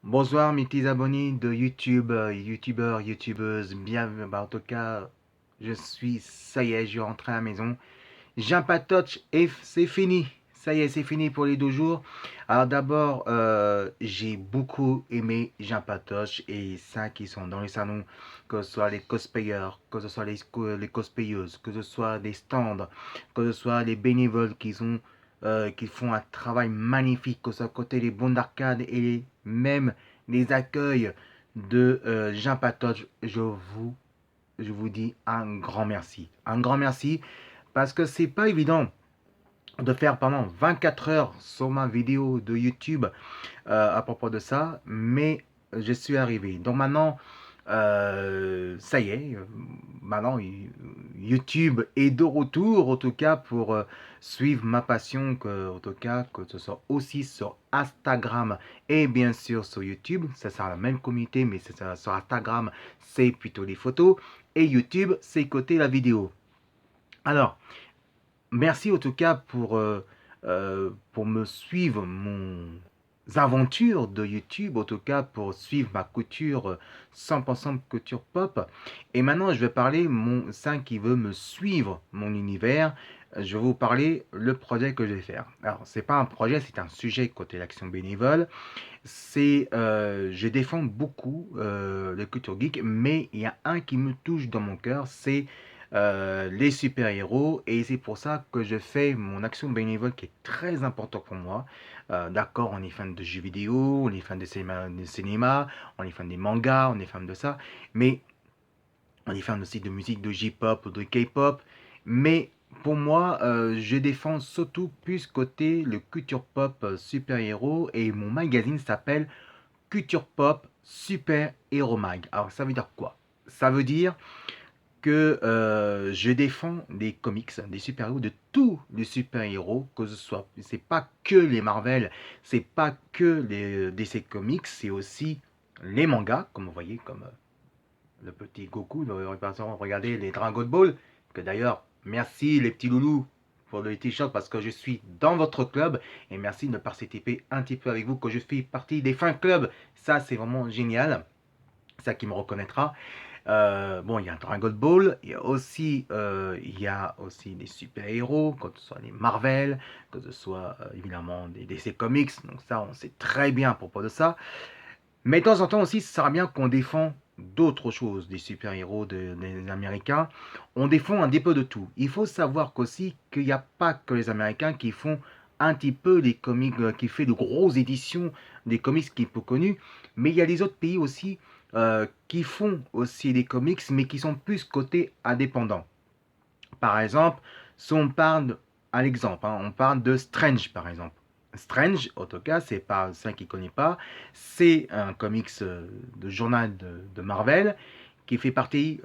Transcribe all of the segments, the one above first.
Bonsoir mes petits abonnés de YouTube, youtubeurs, youtubeuses, bienvenue. En tout cas, ça y est, je suis rentré à la maison. J'ai un patoche et c'est fini. Ça y est, c'est fini pour les 2 jours. Alors d'abord, j'ai beaucoup aimé Jean Patoche et ça qui sont dans les salons, que ce soit les cosplayers, que ce soit les cosplayeuses, que ce soit des stands, que ce soit les bénévoles qui font un travail magnifique, que ce soit côté les bons d'arcade et même les accueils de Jean Patoche. Je vous dis un grand merci. Un grand merci parce que c'est pas évident de faire pendant 24 heures sur ma vidéo de YouTube à propos de ça, mais je suis arrivé. Donc maintenant, ça y est, maintenant YouTube est de retour, en tout cas pour suivre ma passion, en tout cas que ce soit aussi sur Instagram et bien sûr sur YouTube. Ça sera la même communauté, mais sur Instagram, c'est plutôt les photos et YouTube, c'est côté la vidéo. Alors, merci en tout cas pour me suivre mon aventures de YouTube, en tout cas pour suivre ma couture 100% couture pop. Et maintenant, je vais parler mon ça qui veut me suivre mon univers. Je vais vous parler le projet que je vais faire. Alors, c'est pas un projet, c'est un sujet côté l'action bénévole. Je défends beaucoup le culture geek, mais il y a un qui me touche dans mon cœur, c'est les super-héros, et c'est pour ça que je fais mon action bénévole qui est très important pour moi. D'accord, on est fan de jeux vidéo, on est fan de cinéma, on est fan des mangas, on est fan de ça, mais on est fan aussi de musique de J-pop ou de K-pop, mais pour moi, je défends surtout plus côté le culture pop super-héros, et mon magazine s'appelle Culture Pop Super Hero Mag. Alors ça veut dire quoi? Ça veut dire que je défends des comics, des super-héros, de tous les super-héros, que ce soit. C'est pas que les Marvel, c'est pas que les DC Comics, c'est aussi les mangas, comme vous voyez, comme le petit Goku. Regardez les Dragon Ball, que d'ailleurs, merci les petits loulous pour le t-shirt parce que je suis dans votre club et merci de participer un petit peu avec vous que je fais partie des fan clubs. Ça, c'est vraiment génial. Ça qui me reconnaîtra. Bon, il y a Dragon Ball, il y a aussi des super-héros, que ce soit les Marvel, que ce soit évidemment des DC Comics, donc ça, on sait très bien à propos de ça. Mais de temps en temps aussi, ça sera bien qu'on défend d'autres choses, des super-héros des Américains. On défend un petit peu de tout. Il faut savoir qu'aussi qu'il n'y a pas que les Américains qui font un petit peu des comics, qui fait de grosses éditions des comics qui sont peu connus, mais il y a les autres pays aussi qui font aussi des comics, mais qui sont plus côté indépendant. Par exemple, si on parle, à l'exemple, on parle de Strange par exemple. Strange, en tout cas, c'est pas ça qui ne connaît pas, c'est un comics de journal de Marvel qui fait partie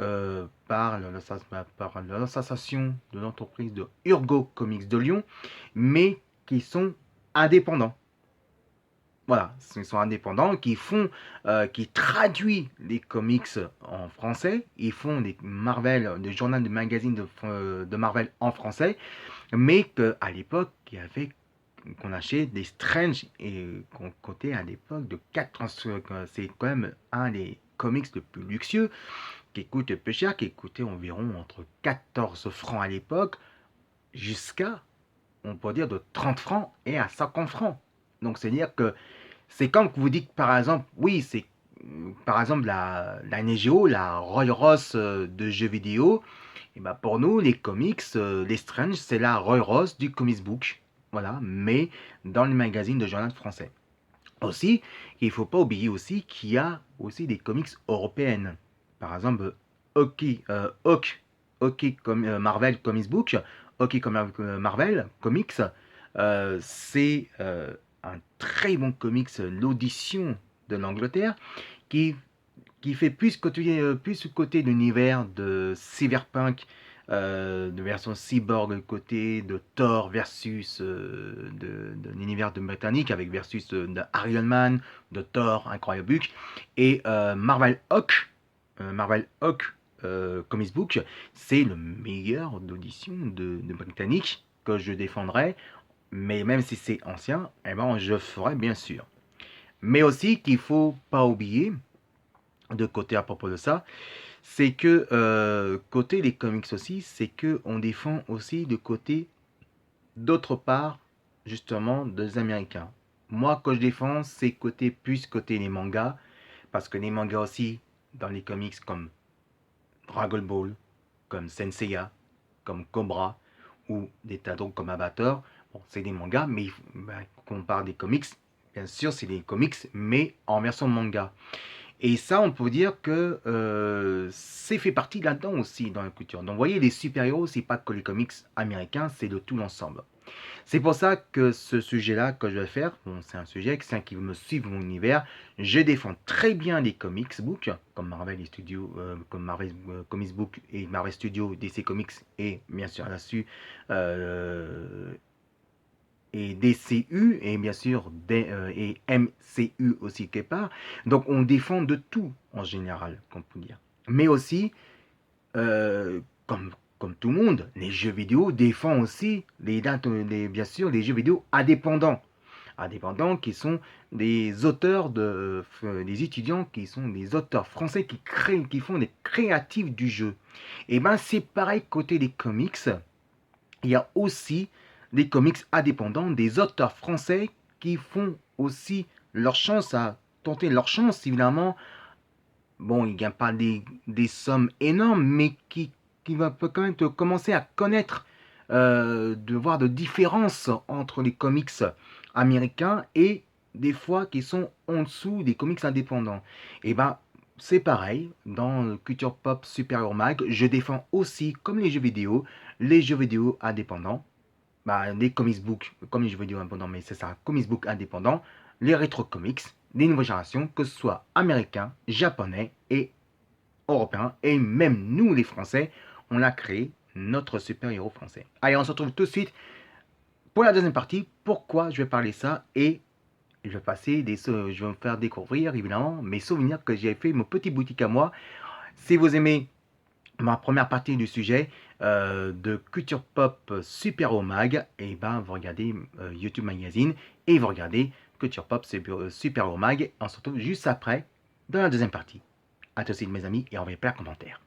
par l'association de l'entreprise de Urgo Comics de Lyon, mais qui sont indépendants. Voilà, ils sont indépendants, qui traduisent les comics en français, ils font des Marvel, des journaux, des magazines de Marvel en français, mais qu'à l'époque, qu'on achetait des Strange et qu'on cotait à l'époque de 4 c'est quand même un des comics le plus luxueux, qui coûte peu cher, qui coûtait environ entre 14 francs à l'époque, jusqu'à, on peut dire, de 30 francs et à 50 francs. Donc c'est-à-dire que c'est comme que vous dites, par exemple, oui, c'est par exemple la Neo la Roy Ross de jeux vidéo. Et ben pour nous, les comics, les Strange, c'est la Roy Ross du comics book. Voilà, mais dans les magazines de journal français. Aussi, il ne faut pas oublier aussi qu'il y a aussi des comics européennes. Par exemple, Hockey Marvel Comics Book, Hockey comme Marvel Comics, c'est un très bon comics, l'audition de l'Angleterre, qui fait plus côté de l'univers de Cyberpunk, de version cyborg, côté de Thor versus de l'univers de Britannique avec versus de Iron Man, de Thor, Incroyable Hulk, et Marvel Hawk Comics Book, c'est le meilleur d'audition de Britannique que je défendrai, mais même si c'est ancien, eh ben, je ferai bien sûr. Mais aussi qu'il ne faut pas oublier, de côté à propos de ça, c'est que côté des comics aussi, c'est que on défend aussi de côté d'autre part, justement, des Américains. Moi, que je défends, c'est côté plus côté les mangas, parce que les mangas aussi, dans les comics comme Dragon Ball, comme Senseiya, comme Cobra, ou des tas d'autres comme Avatar, bon, c'est des mangas, mais ben, quand on parle des comics, bien sûr, c'est des comics, mais en version manga. Et ça, on peut dire que c'est fait partie là-dedans aussi dans la culture. Donc, vous voyez, les super-héros, c'est pas que les comics américains, c'est de tout l'ensemble. C'est pour ça que ce sujet-là que je vais faire, bon, c'est un sujet qui me suit mon univers. Je défends très bien les comics books, comme Marvel Studios, comme Marvel Comics Book et Marvel Studios, DC Comics, et bien sûr là-dessus, euh, et DCU, et bien sûr et MCU aussi quelque part. Donc on défend de tout en général, qu'on peut dire. Mais aussi, comme tout le monde, les jeux vidéo défendent aussi bien sûr les jeux vidéo indépendants. Indépendants qui sont des auteurs des étudiants qui sont des auteurs français qui créent, qui font des créatifs du jeu. Et ben c'est pareil côté des comics. Il y a aussi des comics indépendants, des auteurs français qui font aussi leur chance à tenter leur chance, évidemment. Bon, ils ne gagnent pas des sommes énormes, mais qui va peut quand même te commencer à connaître, de voir de différences entre les comics américains et des fois qui sont en dessous des comics indépendants. Et ben, c'est pareil, dans le Culture Pop Super Mag, je défends aussi, comme les jeux vidéo indépendants, bah, les comics books, comme les jeux vidéo indépendants, mais c'est ça, comics books indépendants, les rétro comics, les nouvelles générations, que ce soit américains, japonais et européens, et même nous les Français, on a créé notre super-héros français. Allez, on se retrouve tout de suite pour la deuxième partie. Pourquoi je vais parler ça et je vais je vais me faire découvrir évidemment mes souvenirs que j'ai fait, mon petit boutique à moi. Si vous aimez ma première partie du sujet de Culture Pop Super Mag, et ben vous regardez YouTube Magazine et vous regardez Culture Pop Super Mag. On se retrouve juste après dans la deuxième partie. A tout de suite mes amis et envoyez plein de commentaires.